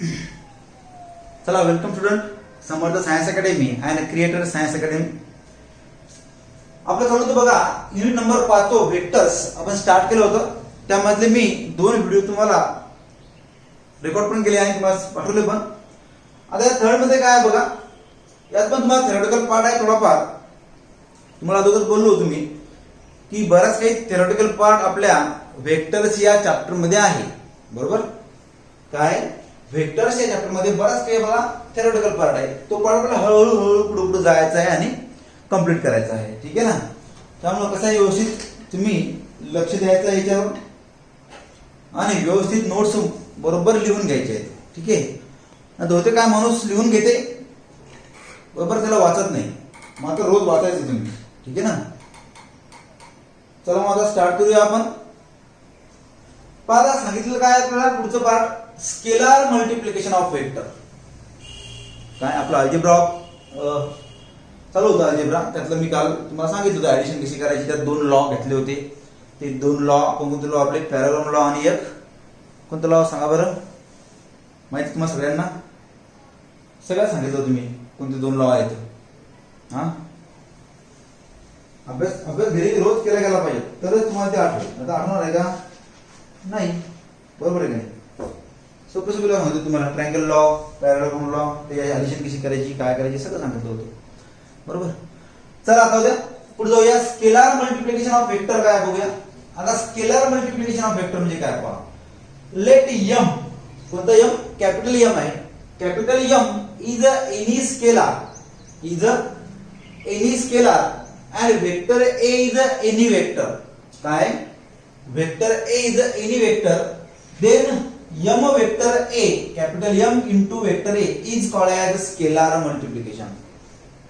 चला, welcome student. Samarth science academy and creator science academy. आपलं चालू होतं बघा, युनिट नंबर 5 वेक्टर्स आपण स्टार्ट केलं होतं. त्यामधले मी 2 व्हिडिओ तुम्हाला रेकॉर्ड पण केले आणि तुम्हाला पाठवले पण. आता या थर्ड मध्ये काय आहे बघा, यात पण तुम्हाला थेरॉटिकल पार्ट आहे थोडाफार. तुम्हाला अगोदर बोललो होतो मी की बराच काही थेरॉटिकल पार्ट आपल्या वेक्टर्स या चॅप्टर मध्ये आहे. बरोबर, काय वेक्टर्स या चॅप्टर मध्ये बराच काही बघा थेरॉटिकल पार्ट आहे. तो पार्ट आपल्याला हळूहळू पुढे पुढे जायचा आहे आणि कंप्लीट करायचा आहे. ठीक आहे ना. त्यामुळे कसं आहे, व्यवस्थित तुम्ही लक्ष द्यायचं आहे याच्यावर आणि व्यवस्थित नोट्स बरोबर लिहून घ्यायचे आहेत. ठीक आहे. होते काय, माणूस लिहून घेते बरोबर, त्याला वाचत नाही. मात्र रोज वाचायचं तुम्ही. ठीक आहे ना. चला मग आता स्टार्ट करूया आपण. पाहा, सांगितलं काय आपल्याला पुढचं part, scalar multiplication of vector. काय आपलं अल्जेब्रा चालू होतं. अल्जेब्रा त्यातलं मी काल तुम्हाला सांगितलं होतं ऍडिशन कशी करायची. त्यात 2 लॉ घेतले होते. ते 2 लॉ कोणते लॉ आपले, पॅराग्राम लॉ आणि एक कोणतं लॉ सांगा बरं, माहिती तुम्हाला सगळ्यांना? सगळ्यात सांगितलं होतं मी कोणते 2 लॉ आहेत. हा, अभ्यास घरी रोज केला गेला पाहिजे तरच तुम्हाला ते आठवेल. आता आठवणार आहे का? नाही. बरोबर आहे का नाही? सोपे सोपे लॉ म्हणतो तुम्हाला, ट्रायंगल लॉ, पॅराग्राम लॉ, ते ऍडिशन कशी करायची, काय करायची सगळं सांगितलं होतं. बरोबर. चला आता उद्या पुढे जाऊया. स्केलार मल्टिप्लिकेशन ऑफ वेक्टर काय बघूया. आता स्केलार मल्टिप्लिकेशन ऑफ वेक्टर म्हणजे काय पहा. लेट एम, कोणता एम? कॅपिटल एम आहे. Capital M is any scalar and vector A is any vector. काय? Vector A is any vector, then m vector A, capital M into vector A is called as scalar multiplication.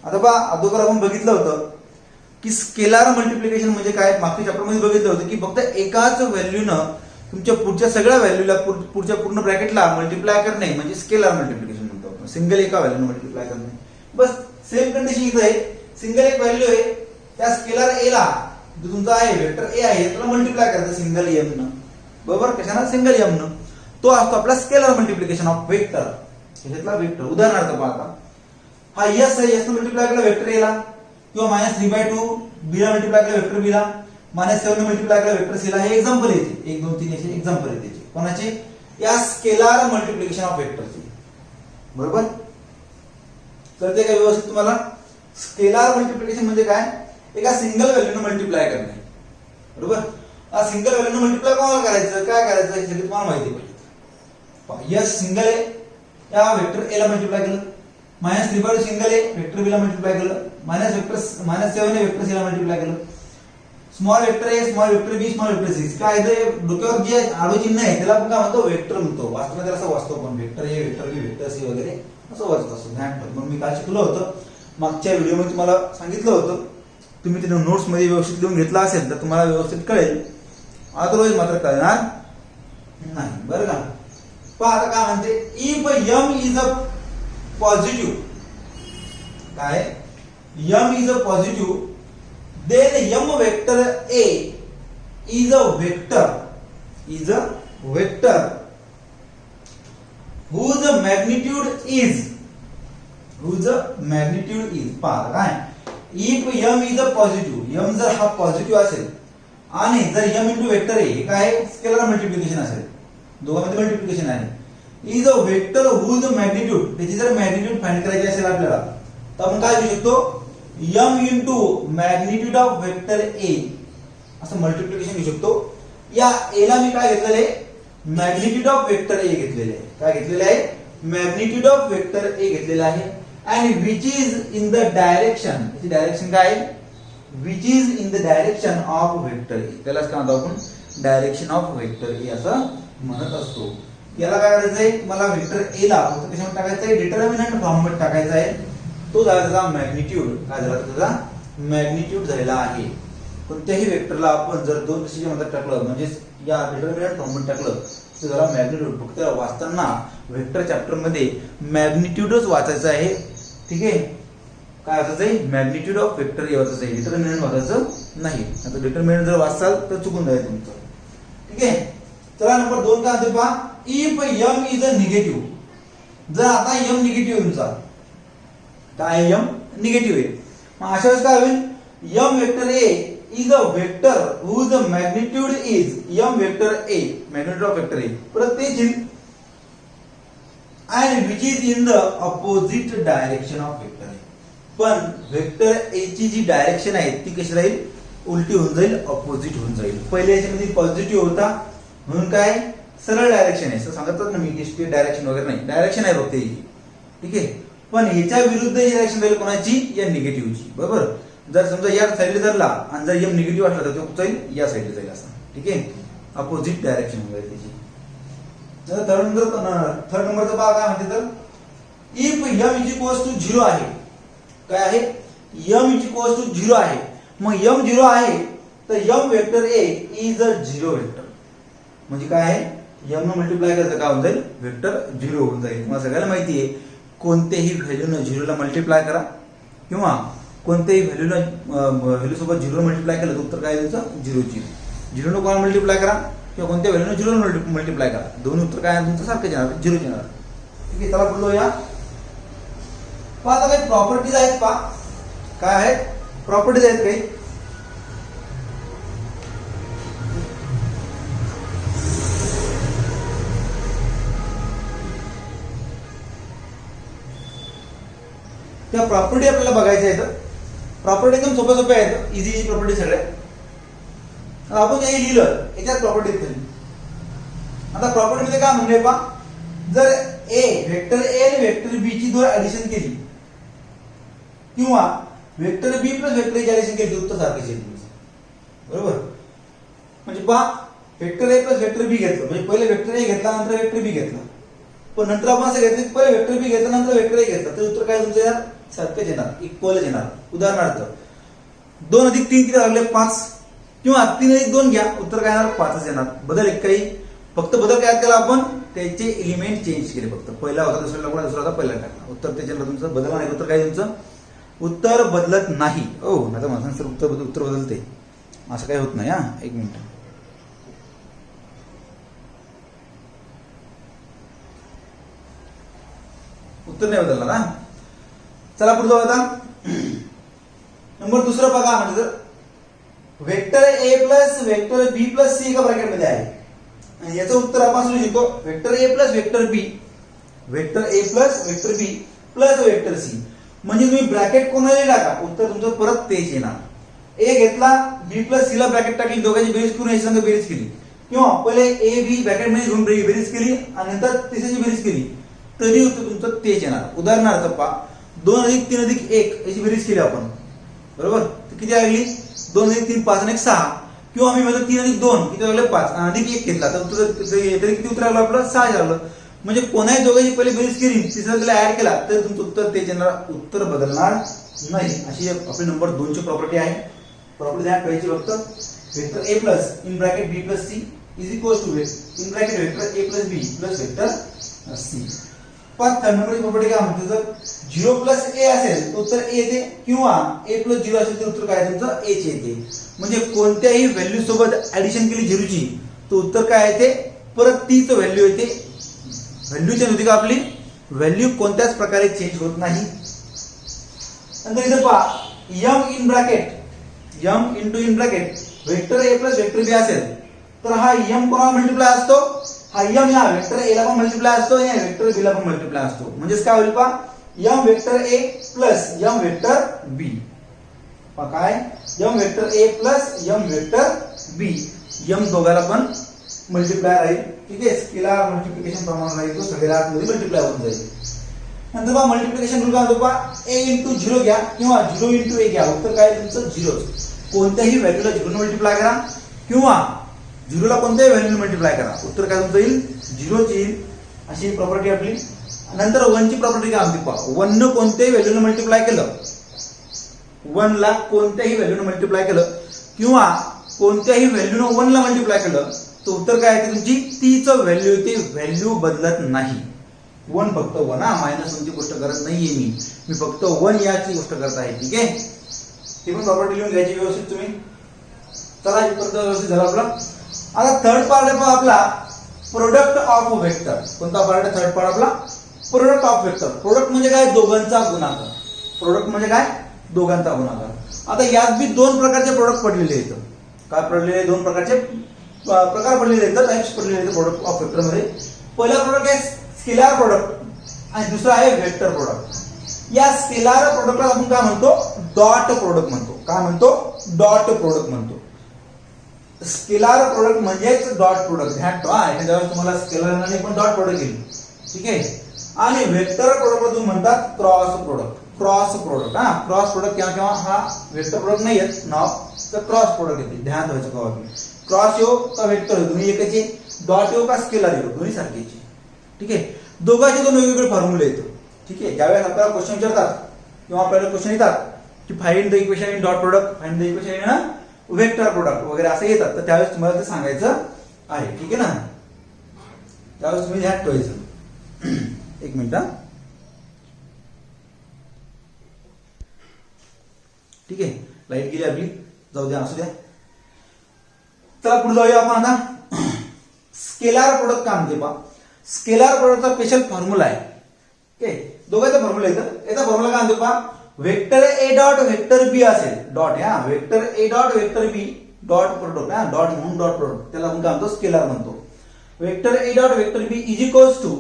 आता पहा, अगोदर आपण बघितलं होतं की scalar multiplication म्हणजे काय. मागच्या चॅप्टर मध्ये बघितलं होतं की फक्त एकाच व्हॅल्यूनं तुमच्या पुढच्या सगळ्या व्हॅल्यूला, पुढच्या पूर्ण ब्रॅकेटला मल्टिप्लाय करणे म्हणजे स्केलार मल्टिप्लिकेशन म्हणतो आपण. सिंगल एका व्हॅल्यूनं मल्टिप्लाय करणे. बस सेम कंडिशन इथं आहे. सिंगल एक व्हॅल्यू आहे, त्या स्केलर ए ला जो तुमचा आहे वेक्टर ए आहे त्याला मल्टिप्लाय करायचं सिंगल एम न. बरोबर, कशानं? सिंगल एम न. तो असतो आपला स्केलर मल्टिप्लिकेशन ऑफ वेक्टर. ह्याच्यातला वेक्टर उदाहरणार्थ पाहता, हा यस आहे, यस मल्टिप्लाय केला वेक्टर ए ला, किंवा -3/2 बी ला मल्टिप्लाय केला वेक्टर बी ला, -7 मल्टिप्लाय केला वेक्टर सी ला. हे एक्झाम्पल येते, 1 2 3 असे एक्झाम्पल येते. कोणाचे? या स्केलार मल्टिप्लिकेशन ऑफ वेक्टरचे. बरोबर, तर ते काय व्यवस्थित तुम्हाला. स्केलार मल्टिप्लिकेशन म्हणजे काय? एका सिंगल व्हॅल्यूने मल्टिप्लाय करणे. बरोबर. सिंगल व्हॅल्यूने मल्टिप्लाय कोणाला करायचं, काय करायचं हे सगळं तुम्हाला माहिती पाहिजे. यस सिंगल आहे, या वेक्टर ए ला मल्टिप्लाय केलं. -3/2 सिंगल आहे, वेक्टर बी ला मल्टिप्लाय केलं. -7 आहे, वेक्टर सी ला मल्टिप्लाय केलं. Small vector A, small vector B, small vector C. काय आहे, डोक्यावर जे आडवं चिन्ह आहे त्याला आपण काय म्हणतो? वेक्टर म्हणतो. वास्तवात त्याला असं वाचतो पण, vector A, vector B, vector C वगैरे असं वाचत असतो. ध्यान ठेवा. मग मी काय शिकलो होतं मागच्या व्हिडिओमध्ये, तुम्हाला सांगितलं होतं. तुम्ही तिने नोट्स मध्ये व्यवस्थित लिहून घेतला असेल तर तुम्हाला व्यवस्थित कळेल. अदरवाईज मात्र कळणार नाही. बरं का. पहा आता काय म्हणते, if m is a positive, काय m is a positive, then m vector a is a vector whose magnitude is पहा काय, if m is a positive, m जर हा पॉझिटिव्ह असेल आणि जर m इंटू वेक्टर ए हे काय स्केलर मल्टिप्लिकेशन असेल, दोघांमध्ये मल्टिप्लिकेशन आहे, is a vector whose magnitude, त्याची जर मॅग्निट्यूड फाइंड करायची असेल आपल्याला तर आपण काय घेऊ शकतो, m into magnitude of vector ए असं मल्टिप्लिकेशन घेऊ शकतो. या ए ला मी काय घेतलेलं आहे, मॅग्निट्यूड ऑफ वेक्टर ए घेतलेले आहे. काय घेतलेले आहे? मॅग्निट्यूड ऑफ वेक्टर ए घेतलेला आहे. and which is in the direction, याची डायरेक्शन काय आहे, which is in the direction of vector A. त्यालाच काय म्हणतो आपण, डायरेक्शन ऑफ वेक्टर ए असं म्हणत असतो. याला काय करायचं आहे, तुम्हाला वेक्टर ए ला फक्त कशामध्ये टाकायचं आहे, डिटर्मिनंट फॉर्म मध्ये टाकायचा आहे. तो झाला त्याचा मॅग्निट्यूड. काय झाला त्याचा मॅग्निट्यूड झालेला आहे. कोणत्याही वेक्टरला आपण जर 2 रेषेच्या मध्ये टाकलं म्हणजे या डिटर्मिनंट फॉर्म मध्ये टाकलं तर त्याला मॅग्निट्यूड. फक्त वाचताना वेक्टर चॅप्टर मध्ये मॅग्निट्यूडच वाचायचं आहे. ठीक आहे. काय वाचायचं आहे, मॅग्निट्यूड ऑफ वेक्टर ए वाचायचं आहे, डिटर्मिनंट वाचायचं नाही. आता डिटर्मिनंट जर वाचाल तर चुकून जाईल तुमचं. ठीक आहे. चला नंबर 2 काय म्हणते पहा, if m is a negative, जर आता m निगेटिव्ह तुमचा काय m निगेटिव्ह आहे, मग अशा वेळेस काय होईल m vector a is a vector whose magnitude is m vector a magnitude of vector a परत तेच येईल and which is in the opposite direction of vector a. पण वेक्टर a ची जी डायरेक्शन आहे ती कशी राहील उलटी होऊन जाईल, ऑपोजिट होऊन जाईल. पहिले याच्यामध्ये पॉझिटिव्ह होता म्हणून काय सरळ डायरेक्शन आहे, असं सांगतात ना मी की डायरेक्शन वगैरे नाही, डायरेक्शन आहे फक्त ही, ठीक आहे. पण ह्याच्या विरुद्ध डायरेक्शन राहील कोणाची, या निगेटिव्हची, बरोबर. जर समजा या साईडला धरला आणि जर एम निगेटिव्ह असला तर तो कुठे जाईल, या साईडला जाईल असं, ठीक आहे. अपोजिट डायरेक्शन होऊन जाईल त्याची. थर्ड नंबरचं पहा काय म्हणते तर if m is equals to 0 आहे, काय आहे m इज इक्वल्स टू 0 आहे, मग m 0 आहे तर m vector a is a 0 vector. म्हणजे काय आहे m न मल्टिप्लाय करायचं काय होऊन जाईल, वेक्टर 0 होऊन जाईल. तुम्हाला सगळ्याला माहिती आहे कोणत्याही व्हॅल्यूनं 0 ला मल्टिप्लाय करा किंवा कोणत्याही व्हॅल्यू सोबत 0 मल्टिप्लाय केलं तर उत्तर काय द्यायचं, 0 ची. 0 न कोणाला मल्टिप्लाय करा किंवा कोणत्या व्हॅल्यूनं 0 मल्टिप्लाय करा, दोन्ही उत्तर काय तुमचं सारखं येणार, 0 येणार, ठीक आहे. चला बोललो या पहा आता काही प्रॉपर्टीज आहेत, पहा काय आहेत प्रॉपर्टीज आहेत काही. त्या प्रॉपर्टी आपल्याला बघायच्या आहेत. प्रॉपर्टी एकदम सोप्या सोप्या आहेत, इझी प्रॉपर्टी सगळ्या. आपण हे लिहिलं याच्यात प्रॉपर्टी दिली. आता प्रॉपर्टी मध्ये काय म्हणले पहा, जर ए वेक्टर ए आणि वेक्टर बी ची दोन ऍडिशन केली किंवा vector B plus vector A ची ऍडिशन केली उत्तर सारखेच येईल, बरोबर. म्हणजे पहा vector A plus vector B घेतलं, म्हणजे पहिले वेक्टर ए घेतला नंतर वेक्टर बी घेतला, पण नंतर आपण असं घेतलं की पहिले वेक्टर बी घेतला नंतर वेक्टर ए घेतला तर उत्तर काय तुमचं येणार, सारखंच येणार, इक्वलच येणार. उदाहरणार्थ 2 अधिक 3 किती लागले 5 किंवा 3 अधिक 2 घ्या, उत्तर काय येणार 5च येणार. बदल एक काही, फक्त बदल काय केला आपण, त्याचे एलिमेंट चेंज केले. फक्त पहिला होता दुसरा लागला, दुसरा होता पहिला टाकला, उत्तर त्याच्यानंतर तुमचं बदल नाही. उत्तर काय तुमचं उत्तर बदलत नाही. ओ आता माझं सर उत्तर बदलते असं काही होत नाही. हा एक मिनिट, उत्तर नाही बदलणार. हा चला पुढे जाऊ. आता नंबर दुसरा बघा, म्हणजे vector A plus vector B plus C एका ब्रॅकेट मध्ये आहे. याचं उत्तर आपण असू शकतो vector A plus vector B, vector A plus vector B plus vector C. म्हणजे तुम्ही ब्रॅकेट कोणाला टाका उत्तर तुमचं परत तेच येणार. ए घेतला बी प्लस सी ला ब्रॅकेट टाकली, दोघांची बेरीज करून याची संग बेरीज केली किंवा पहिले ए बी ब्रॅकेट मध्ये घेऊन बेरीज केली आणि नंतर तिसऱ्याची बेरीज केली तरी उत्तर तुमचं तेच येणार. उदाहरणार्थ पहा 2 अधिक 3 अधिक 1 याची बेरीज केली आपण, बरोबर. किती लागली 2 अधिक 3 5 आणि 6 किंवा आम्ही म्हणतो 3 अधिक 2 किती लागले 5 अधिक 1 घेतला तर तरी किती उत्तर आलं आपलं 6 झालं. म्हणजे कोणाही दोघांची पहिले बेरीज केली तिसऱ्याला ऍड केला तर तुमचं उत्तर तेच येणार, उत्तर बदलणार नाही. अशी आपली नंबर 2 ची प्रॉपर्टी आहे. प्रॉपर्टी ध्यान ठेवायची फक्त vector A plus in bracket B plus C is equals to in bracket vector A plus B plus vector C. पण थर्ड नंबरची प्रॉपर्टी काय म्हणते, जर 0 प्लस ए असेल तर उत्तर ए येते किंवा ए प्लस 0 असेल तर उत्तर काय तुमचं ए चे येते. म्हणजे कोणत्याही व्हॅल्यू सोबत ऍडिशन केली 0 ची तर उत्तर काय येते, परत तीच व्हॅल्यू येते. व्हॅल्यू चेंज होती का आपली, व्हॅल्यू कोणत्याच प्रकारे चेंज होत नाही. नंतर इथे पहा m in bracket m into in bracket vector A plus vector B असेल तर हा m कोणाला मल्टिप्लाय असतो, हा m या वेक्टर ए ला पण मल्टिप्लाय असतो या वेक्टर बी ला पण मल्टिप्लाय असतो. म्हणजेच काय होईल पहा m vector A plus m vector B, काय m vector A plus m vector B, m दोघाला पण मल्टिप्लाय राहील, ठीक आहे. स्केलर मल्टिप्लिकेशन प्रमाण राहील, तो सगळ्या आतमध्ये मल्टिप्लाय होऊन जाईल. नंतर पहा मल्टिप्लिकेशन रूल काय होतो पहा a इंटू 0 घ्या किंवा 0 इंटू a घ्या, उत्तर काय तुमचं 0. कोणत्याही व्हॅल्यूला 0 मल्टिप्लाय करा किंवा 0 ला कोणत्याही व्हॅल्यू मल्टिप्लाय करा, उत्तर काय तुमचं येईल 0 च येईल. अशी प्रॉपर्टी आपली. नंतर 1 ची प्रॉपर्टी काय म्हणते पहा, 1 न कोणत्याही व्हॅल्यूने मल्टिप्लाय केलं, 1 ला कोणत्याही व्हॅल्यूने मल्टिप्लाय केलं किंवा कोणत्याही व्हॅल्यूने 1 ला मल्टिप्लाय केलं तर उत्तर काय येते तुमची तीच व्हॅल्यू येते, व्हॅल्यू बदलत नाही. 1 फक्त 1, हा मायनस 1 ची गोष्ट करत नाहीये मी फक्त 1 याची गोष्ट करत आहे, ठीक आहे. ही पण प्रॉपर्टी लिहून घ्यायची व्यवस्थित तुम्ही. चला इथपर्यंत व्यवस्थित झालं आपला. आता थर्ड पार्ट आहे आपला प्रोडक्ट ऑफ वेक्टर. कोणता पार्ट आहे थर्ड पार्ट आपला, प्रोडक्ट ऑफ वेक्टर. प्रोडक्ट म्हणजे काय? दोघांचा गुणाकार. प्रोडक्ट म्हणजे काय? दोघांचा गुणाकार. आता यात बी दोन प्रकारचे प्रोडक्ट पडलेले आहेत. काय पडलेले? दोन प्रकारचे प्रकार पडलेले आहेत, टाइप्स पडलेले आहेत प्रोडक्ट ऑफ वेक्टर मध्ये. पहिला प्रोडक्ट आहे स्केलार प्रोडक्ट आणि दुसरा आहे वेक्टर प्रोडक्ट. या स्केलार प्रोडक्टला आपण काय म्हणतो? डॉट प्रोडक्ट म्हणतो. काय म्हणतो? डॉट प्रोडक्ट म्हणतो. स्केलार प्रोडक्ट म्हणजेच डॉट प्रोडक्ट. ध्यान ठेवा, एखाद्या तुम्हाला स्केलार आणि पण डॉट प्रोडक्ट येईल. ठीक आहे. आणि वेक्टर प्रोडक्ट तुम्ही म्हणतात क्रॉस प्रोडक्ट. क्रॉस प्रोडक्ट, हा क्रॉस प्रोडक्ट किंवा हा वेक्टर प्रोडक्ट नाही येत नाव, तर क्रॉस प्रोडक्ट येते. ध्यान ठेवायचं का? क्रॉस येऊ का वेक्टर येऊ दोन्ही एकचे, डॉट येऊ का स्केलार येऊ दोन्ही सारखेचे. ठीक आहे. दोघांचे दोन वेगवेगळे फॉर्म्युले येतात. ठीक आहे. ज्यावेळेस आपल्याला क्वेश्चन विचारतात किंवा आपल्याला क्वेश्चन येतात की find the equation in dot product, find the equation in vector product वगैरे असं येतात, तर त्यावेळेस तुम्हाला ते सांगायचं आहे. ठीक आहे ना. त्यावेळेस तुम्ही ध्यान ठेवायचं. एक मिनिट. ठीक आहे. लाईट गेली आपली, जाऊ द्या, असू द्या. चला पुढे जाऊया आपण आता. स्केलार प्रोडक्ट काय म्हणते पहा. स्केलार प्रोडक्टचा स्पेशल फॉर्म्युला आहे. ओके. दोघांचा फॉर्म्युला येतं. याचा फॉर्म्युला काय म्हणतो पहा. Vector A dot vector B असेल, डॉट हा vector A dot vector B dot product, हा डॉट म्हणून डॉट प्रोडक्ट, त्याला आपण काय म्हणतो? स्केलार म्हणतो. Vector A dot vector B is equals to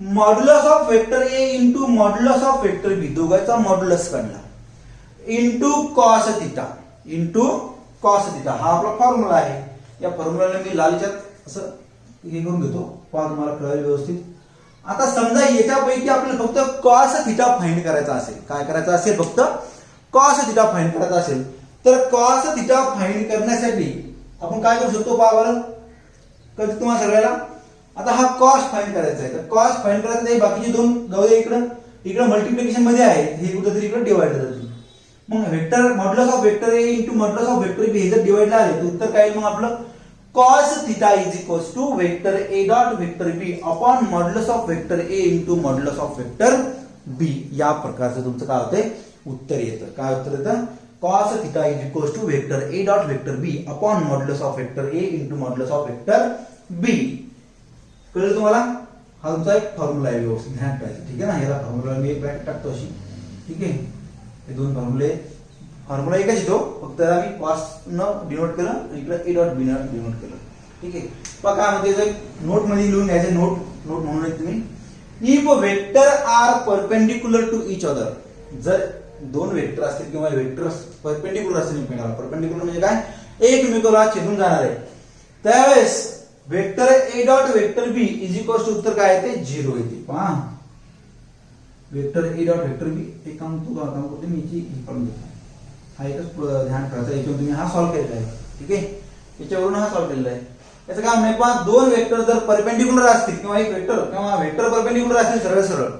modulus of vector A into modulus of vector B, दोघांचा मॉड्युलस काढला, into cos theta, into cos theta. हा आपला फॉर्म्युला आहे. या फॉर्म्युलाला मी लालच्यात असं हे करून घेतो, पहा तुम्हाला कळेल व्यवस्थित. आता समजा याच्यापैकी आपल्याला फक्त कॉस थिटा फाइंड करायचा असेल, काय करायचं असेल? फक्त कॉस थिटा फाइंड करायचा असेल, तर कॉस थिटा फाइंड करण्यासाठी आपण काय करू शकतो? पहा बरं, कधी तुम्हाला सगळ्याला आता हा कॉस फाइंड करायचा आहे, तर कॉस फाइंड करायचं नाही. बाकीचे दोन जाऊ दे इकडं, इकडे मल्टिप्लिकेशन मध्ये आहे, हे कुठेतरी इकडे डिवाइड होतं. मग vector modulus of vector A into modulus of vector B हे जर डिवाइडला आले तर उत्तर काय? मग आपलं cos theta is equals to vector a dot vector b upon modulus of vector a into modulus of vector b. या प्रकारचं तुमचं काय होतंय? उत्तर येतं. काय उत्तर येतं? cos theta is equals to vector a dot vector b upon modulus of vector a into modulus of vector b. कळलं तुम्हाला? हा तुमचा एक फॉर्म्युला आहे, व्यवस्थित ध्यान ठेवायचं. ठीक आहे ना. याला फॉर्म्युला मी एक ब्रॅकेट टाकतो अशी. ठीक आहे. हे दोन फॉर्म्युले, फॉर्म्युला एकच येतो, फक्त त्याला मी कॉस न डिनोट केलं, इकडे ए डॉट बी डिनोट केलं. ठीक आहे. पहा काय म्हणते, नोट मध्ये लिहून घ्यायचं. नोट म्हणून तुम्ही if vector are perpendicular to each other, जर दोन वेक्टर असतील किंवा वेक्टर परपेंडिक्युलर असतील एकमेकाला, परपेंडिक्युलर म्हणजे काय? एकमेकाला छेदून जाणार आहे, त्यावेळेस vector A dot vector B is equals to उत्तर काय येते? 0 येते. पहा vector A dot vector B, एक काम करते मी याची करून देतो. हा एकच ध्यान ठेवायचं. याच्यावर तुम्ही हा सॉल्व्ह केलेला आहे. ठीक आहे. याच्यावरून हा सॉल्व्ह केलेला आहे. याचं काम नाही. पहा दोन वेक्टर जर परपेंडिक्युलर असतील किंवा एक वेक्टर किंवा वेक्टर परपेंडिक्युलर असतील सरळ सरळ,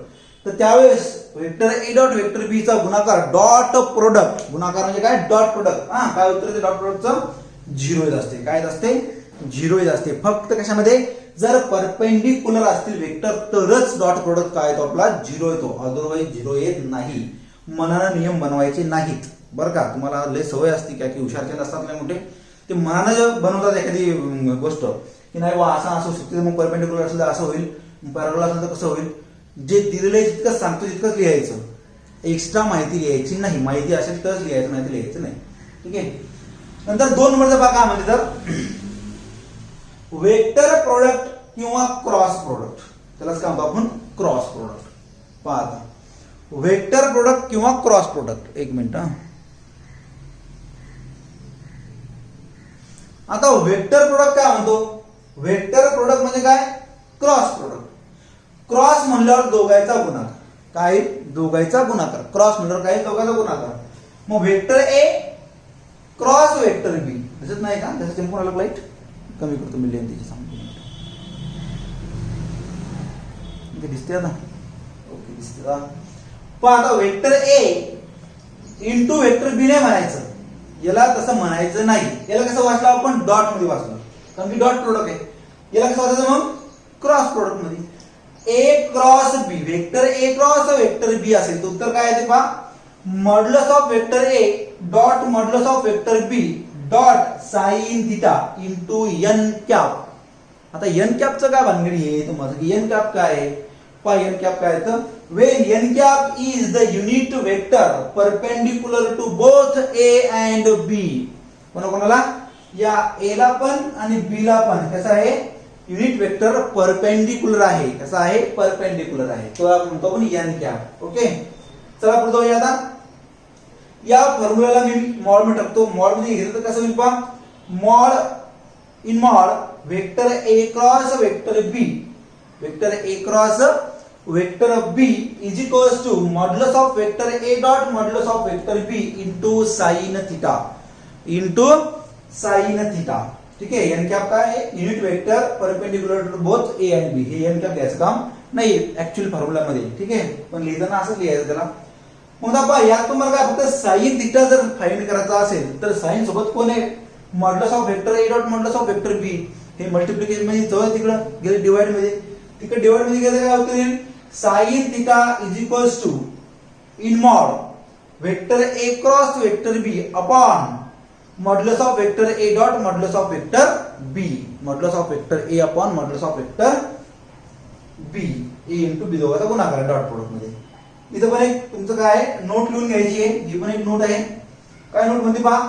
तर त्यावेळेस वेक्टर ए डॉट वेक्टर बी चा गुणाकार डॉट प्रोडक्ट, गुणाकार म्हणजे काय? Dot product. हा काय उत्तर येते? डॉट प्रोडक्टचं 0 येत असते. काय असते? 0 येत असते. फक्त कशामध्ये? जर परपेंडिक्युलर असतील वेक्टर तरच डॉट प्रोडक्ट काय येतो? आपला 0 येतो, अदरवाईज 0 येत नाही. मनानं नियम बनवायचे नाहीत बरं का. तुम्हाला लय सवय असते काय की हुशारचे असतात नाही मोठे, ते मनानं बनवतात एखादी गोष्ट की नाही बा असं असू शकते, मग परपेंडिक्युलर असेल तर असं होईल, पॅरलल असेल तर कसं होईल. जे दिलेलं आहे तितकं सांगतो तितकंच लिहायचं, एक्स्ट्रा माहिती लिहायची नाही. माहिती असेल तरच लिहायचं, नाही तर लिहायचं नाही. ठीक आहे. नंतर 2 नंबरचा भाग काय म्हणते तर वेक्टर प्रोडक्ट किंवा क्रॉस प्रोडक्ट, त्यालाच काय म्हणतो आपण? Cross product. पहा आता वेक्टर प्रोडक्ट किंवा क्रॉस प्रोडक्ट. एक मिनिट. आता वेक्टर प्रोडक्ट काय म्हणतो? वेक्टर प्रोडक्ट म्हणजे काय? Cross product. क्रॉस म्हणल्यावर दोघांचा गुणाकार. काय? दोघांचा गुणाकार. क्रॉस म्हणल्यावर काय? दोघांचा गुणाकार. मग वेक्टर ए क्रॉस वेक्टर बी दिसत नाही का? त्याचं संपूर्ण लाईट कमी करतो मी, लेन त्याची सांगतो. दिसते ना? ओके दिसते. पण आता वेक्टर ए इंटू वेक्टर बी नाही म्हणायचं, याला तसं म्हणायचं नाही. याला कसं वाचलं आपण? डॉट मध्ये वाचलं, कारण की डॉट प्रोडक्ट आहे. याला कसं वाचायचं मग? क्रॉस प्रोडक्ट मध्ये. A cross B, vector A cross vector B असेल तर उत्तर काय येते पहा? Modulus of vector A dot modulus of vector B dot sine theta into N cap. आता एन कॅपचं काय भानगडी आहे तुम्हाला की एन कॅप काय आहे? पहा n कॅप काय येतं, when n cap is the unit vector perpendicular to both a and b, कोणाला या a ला पण आणि b ला पण कसा आहे, युनिट वेक्टर परपेंडिक्युलर आहे. कसा आहे, परपेंडिक्युलर आहे, तो आपण म्हणतो आपण n कॅप. ओके, चला पुढे जाऊया. आता या फॉर्म्युलाला मी मॉड मध्ये टाकतो. मॉड मध्ये घेतलं तर कसं होईल पहा, mod in mod vector a cross vector b, vector a cross vector b is equals to modulus of vector a dot modulus of vector b into sine theta, into sine theta. ठीक आहे, n cap काय आहे, unit vector perpendicular to both a आणि b. हे n cap घ्यायचं काम नाही actual formula मध्ये. ठीक आहे, पण लिहिताना असं लिहायचं त्याला. मग आता यात तुम्हाला काय फक्त साइन थीटा जर फाइंड करायचा असेल तर साइन सोबत कोण आहे, modulus of vector a dot modulus of vector b. हे मल्टिप्लिकेशन मध्ये जवळ तिकडं गेले डिवाइड मध्ये, तिकडे डिवाइड मध्ये गेलं काय होतं, sine theta is equals to in mod vector a cross vector b upon modulus of vector a dot modulus of vector b, modulus of vector a upon modulus of vector b, a into b दोघांचा गुणाकार dot product मध्ये. इथं पण एक तुमचं काय note लिहून घ्यायची आहे, ही पण एक नोट आहे. काय नोट म्हणते पहा,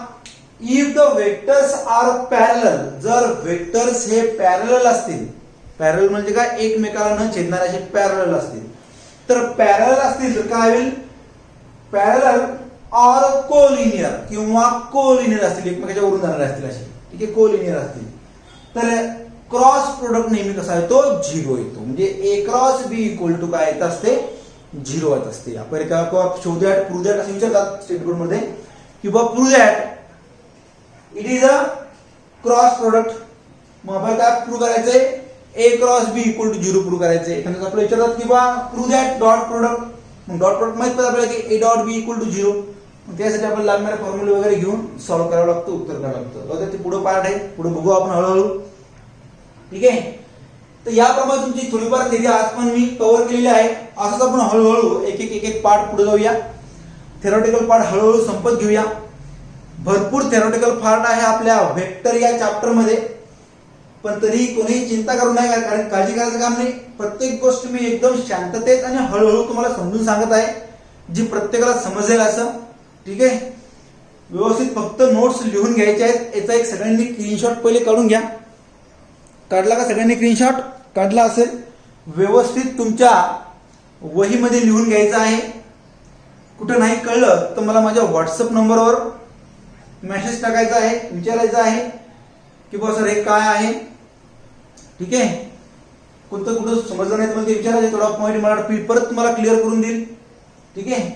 if the vectors are parallel, जर वेक्टर्स हे पॅरलल असतील, पॅरलल म्हणजे काय, एकमेकाला न छेदणारे असे पॅरलल असतील, तर पॅरलल असतील तर काय होईल, पॅरलल ऑर कोलिनियर किंवा कोलिनियर असतील, एकमेकाच्या वरून जाणारे असतील असे. ठीक आहे, कोलिनियर असतील तर क्रॉस प्रोडक्ट नेहमी कसा येतो, झिरो येतो. म्हणजे a cross b equal to काय येत असते, झिरो येत असते. आपण शो दॅट, प्रूव्ह दॅट असं विचारतात स्टेटमेंट मध्ये, किंवा prove that it is a cross product. मग आपण काय प्रूव्ह करायचंय, a cross b equal to zero prove करायचंय. एखाद्या आपल्याला विचारतात की बा प्रूव्ह दॅट डॉट प्रोडक्ट, मग डॉट प्रोडक्ट माहित पडतं आपल्याला की a dot b equal to zero. त्यासाठी आपल्याला लागणारे फॉर्म्युले वगैरे घेऊन सॉल्व्ह करावं लागतं, उत्तर करावं लागतं. ते पुढे पार्ट आहे, पुढे बघू आपण हळूहळू. ठीक आहे, तर याप्रमाणे तुमची थोडीफार थेरी आज पण मी कव्हर केलेली आहे. असंच आपण हळूहळू एक एक पार्ट पुढे जाऊया. थेरॉटिकल पार्ट हळूहळू संपत घेऊया. भरपूर थेरॉटिकल पार्ट आहे आपल्या वेक्टर या चॅप्टर मध्ये, पण तरी कोणीही चिंता करू नये, कारण काळजी करायचं काम नाही. प्रत्येक गोष्ट मी एकदम शांततेत आणि हळूहळू तुम्हाला समजून सांगत आहे, जी प्रत्येकाला समजेल असं. ठीक आहे, व्यवस्थित फक्त नोट्स लिहून घ्यायचे आहेत. याचा एक सगळ्यांनी स्क्रीनशॉट पहिले काढून घ्या. काढला का सगळ्यांनी स्क्रीनशॉट? काढला असेल, व्यवस्थित तुमच्या वहीमध्ये लिहून घ्यायचं आहे. कुठं नाही कळलं तर मला माझ्या व्हॉट्सअप नंबरवर मेसेज टाकायचा आहे, विचारायचं आहे की बा सर हे काय आहे. ठीक आहे, कोणतं कुठं समजलं नाही तर मला ते विचारायचं, थोडा पॉईंट मला परत तुम्हाला क्लिअर करून देईल. ठीक आहे,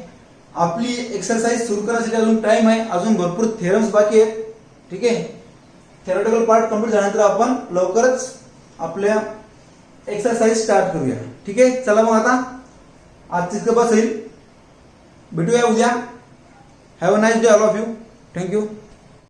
आपली एक्सरसाइज सुरू करण्यासाठी अजून टाइम आहे, अजून भरपूर थेरम्स बाकी आहेत. ठीक आहे, थेरॉटिकल पार्ट कंप्लीट झाल्यानंतर आपण लवकरच आपल्या एक्सरसाइज स्टार्ट करूया. ठीक आहे, चला मग आता आजची बस होईल, भेटूया उद्या. Have a nice day all of you. Thank you.